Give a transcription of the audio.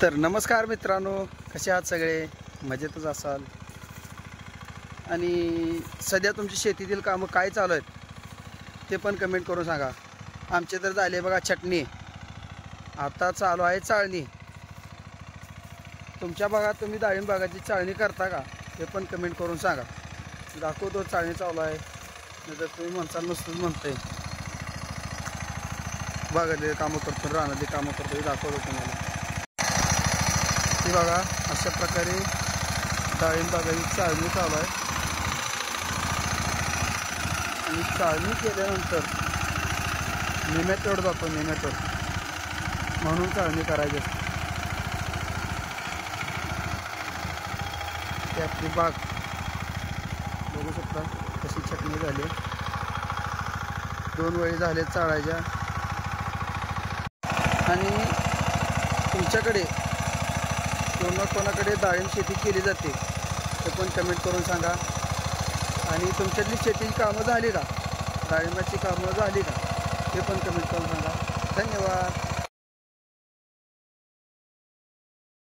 तर नमस्कार मित्रांनो, कसे आहात सगळे? मजेतच असाल. आणि सध्या तुमची शेतीतील कामं काय चालू आहेत ते पण कमेंट करून सांगा. आमचे तर झाले बघा छटणी, आता चालू आहे चाळणी. तुमच्या भागात तुम्ही डाळिंब बागाची चाळणी करता का ते पण कमेंट करून सांगा. दाखवतो चाळणी चालू आहे, नंतर तुम्ही म्हणसाल नसतंच म्हणताय. बागातले कामं करतो, रानातली कामं करतो, हे दाखवतो तुम्हाला. हे बघा, अशा प्रकारे डाळिंब बागाची चाळणी चालू आहे. आणि चाळणी केल्यानंतर नेमॅटोड जातो, नेमॅटोड म्हणून चाळणी करायची असते. ती आपली बाग बघू शकता कशी छटणी झाली. 2 वेळी झाले चाळायच्या. आणि तुमच्याकडे कोणाकडे डाळिंब शेती केली जाते ते पण कमेंट करून सांगा. आणि तुमच्यातली शेतीची कामं झाली का, डाळिंबाची कामं झाली का ते पण कमेंट करून सांगा. धन्यवाद.